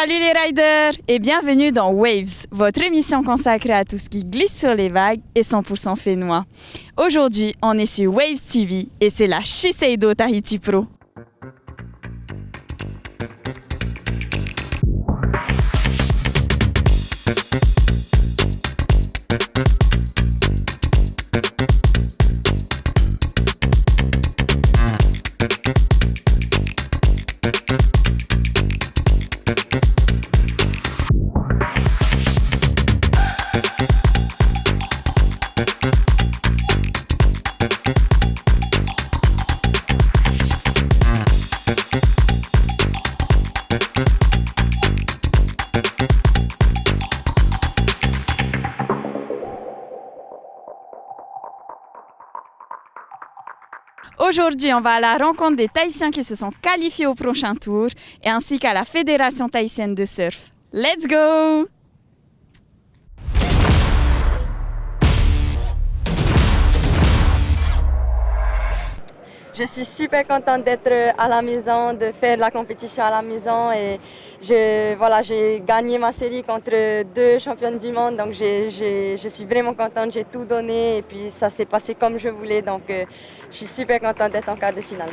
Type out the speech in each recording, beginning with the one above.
Salut les riders et bienvenue dans Waves, votre émission consacrée à tout ce qui glisse sur les vagues et 100% fénois. Aujourd'hui, on est sur Waves TV et c'est la Shiseido Tahiti Pro. Aujourd'hui, on va à la rencontre des Tahitiens qui se sont qualifiés au prochain tour et ainsi qu'à la Fédération tahitienne de surf. Let's go! Je suis super contente d'être à la maison, de faire la compétition à la maison et j'ai gagné ma série contre 2 championnes du monde, donc je suis vraiment contente, j'ai tout donné et puis ça s'est passé comme je voulais, donc je suis super contente d'être en quart de finale.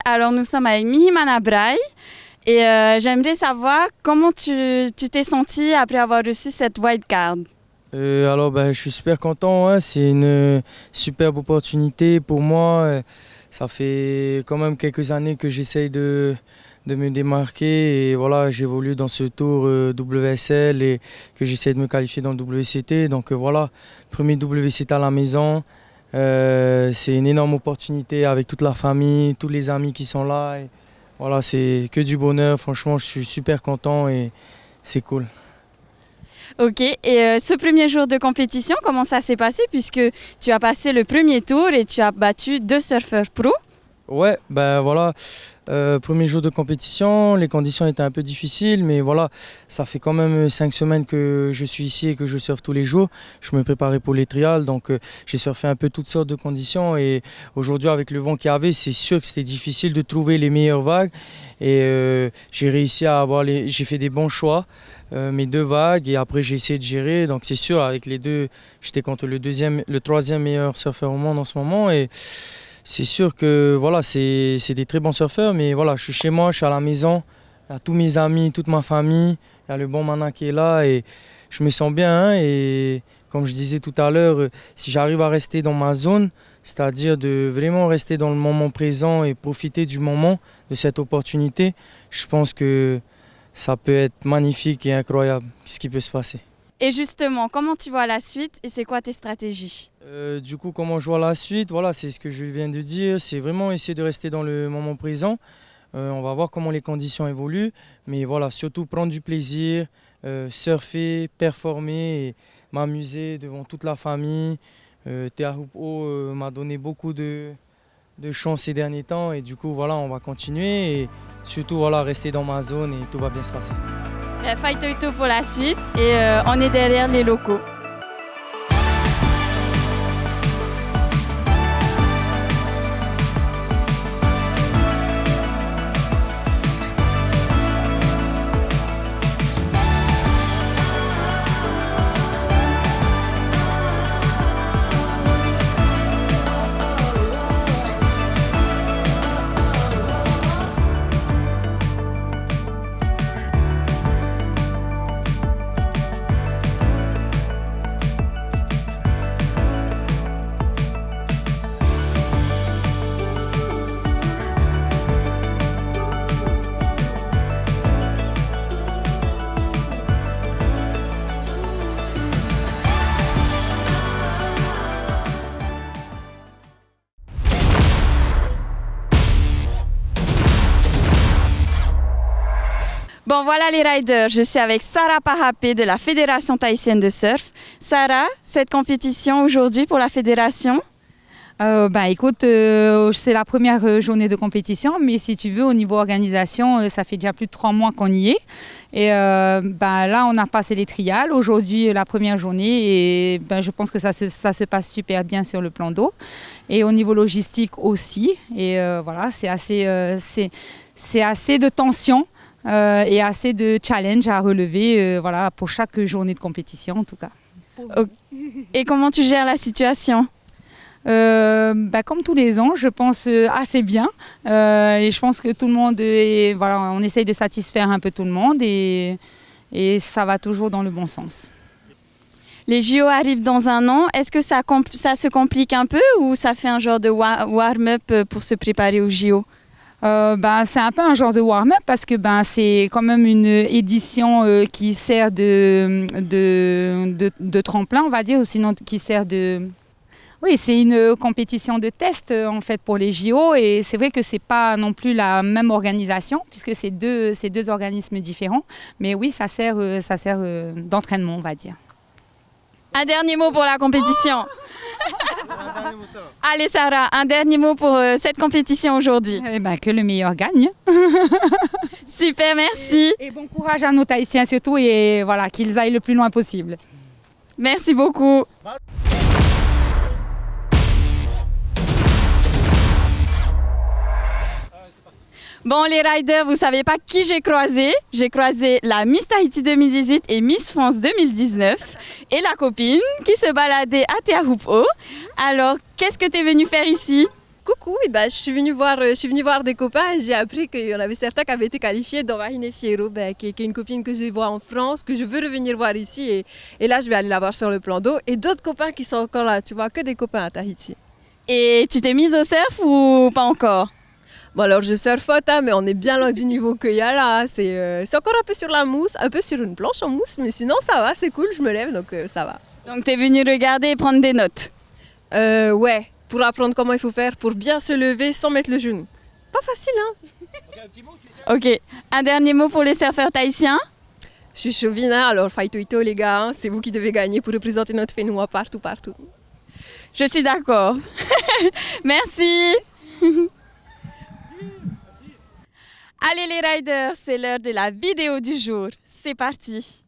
Alors nous sommes avec Mihimana Braille et j'aimerais savoir comment tu t'es senti après avoir reçu cette wildcard. Je suis super content, hein. C'est une superbe opportunité pour moi. Ça fait quand même quelques années que j'essaye de me démarquer et voilà, j'évolue dans ce tour WSL et que j'essaie de me qualifier dans le WCT. Donc voilà, premier WCT à la maison. C'est une énorme opportunité avec toute la famille, tous les amis qui sont là. Et voilà, c'est que du bonheur. Franchement, je suis super content et c'est cool. Ok, et ce premier jour de compétition, comment ça s'est passé puisque tu as passé le premier tour et tu as battu 2 surfeurs pro? Ouais, premier jour de compétition, les conditions étaient un peu difficiles, mais voilà, ça fait quand même 5 semaines que je suis ici et que je surfe tous les jours. Je me préparais pour les trials, donc j'ai surfé un peu toutes sortes de conditions et aujourd'hui avec le vent qu'il y avait, c'est sûr que c'était difficile de trouver les meilleures vagues et j'ai réussi à j'ai fait des bons choix. Mes 2 vagues et après j'ai essayé de gérer, donc c'est sûr avec les 2 j'étais contre le 3e meilleur surfeur au monde en ce moment et c'est sûr que voilà, c'est des très bons surfeurs, mais voilà, je suis chez moi, je suis à la maison, il y a tous mes amis, toute ma famille, il y a le bon Mana qui est là et je me sens bien, hein, et comme je disais tout à l'heure, si j'arrive à rester dans ma zone, c'est-à-dire de vraiment rester dans le moment présent et profiter du moment, de cette opportunité, je pense que ça peut être magnifique et incroyable ce qui peut se passer. Et justement, comment tu vois la suite et c'est quoi tes stratégies? Du coup, comment je vois la suite? Voilà, c'est ce que je viens de dire. C'est vraiment essayer de rester dans le moment présent. On va voir comment les conditions évoluent. Mais voilà, surtout prendre du plaisir, surfer, performer et m'amuser devant toute la famille. Te Ahupu'o m'a donné beaucoup de chance ces derniers temps. Et du coup, voilà, on va continuer. Et surtout, voilà, rester dans ma zone et tout va bien se passer. Faitoito pour la suite et on est derrière les locaux. Bon, voilà les riders. Je suis avec Sarah Parapé de la Fédération tahitienne de surf. Sarah, cette compétition aujourd'hui pour la fédération? Écoute, c'est la première journée de compétition, mais si tu veux, au niveau organisation, ça fait déjà plus de 3 mois qu'on y est. Et là, on a passé les trials. Aujourd'hui, la première journée, et je pense que ça se passe super bien sur le plan d'eau. Et au niveau logistique aussi. Et voilà, c'est assez de tension et assez de challenge à relever pour chaque journée de compétition, en tout cas. Et comment tu gères la situation? Comme tous les ans, je pense assez bien et je pense que tout le monde on essaye de satisfaire un peu tout le monde et ça va toujours dans le bon sens. Les JO arrivent dans un an. Est-ce que ça se complique un peu ou ça fait un genre de warm-up pour se préparer aux JO? C'est un peu un genre de warm-up parce que c'est quand même une édition qui sert de tremplin, on va dire, ou sinon qui sert de... Oui, c'est une compétition de test en fait pour les JO et c'est vrai que c'est pas non plus la même organisation puisque c'est deux organismes différents. Mais oui, ça sert d'entraînement, on va dire. Un dernier mot pour la compétition. Allez Sarah, un dernier mot pour cette compétition aujourd'hui. Que le meilleur gagne. Super, merci. Et bon courage à nos Tahitiens surtout et voilà, qu'ils aillent le plus loin possible. Merci beaucoup. Bon, les riders, vous savez pas qui j'ai croisé? J'ai croisé la Miss Tahiti 2018 et Miss France 2019 et la copine qui se baladait à Te Ahupu'o. Alors, qu'est-ce que tu es venue faire ici? Coucou, je suis venue voir des copains et j'ai appris qu'il y en avait certains qui avaient été qualifiés dont Marine Fierro, qui est une copine que je vois en France, que je veux revenir voir ici et là je vais aller la voir sur le plan d'eau et d'autres copains qui sont encore là, tu vois, que des copains à Tahiti. Et tu t'es mise au surf ou pas encore? Bon alors je surfote, mais on est bien loin du niveau qu'il y a là, c'est encore un peu sur la mousse, un peu sur une planche en mousse, mais sinon ça va, c'est cool, je me lève donc ça va. Donc tu es venue regarder et prendre des notes? Ouais, pour apprendre comment il faut faire pour bien se lever sans mettre le genou. Pas facile hein. Ok, un dernier mot pour les surfeurs tahitiens? Je suis chauvine, alors faitoito les gars, hein, c'est vous qui devez gagner pour représenter notre Fénois partout. Je suis d'accord. Merci. Allez les riders, c'est l'heure de la vidéo du jour. C'est parti.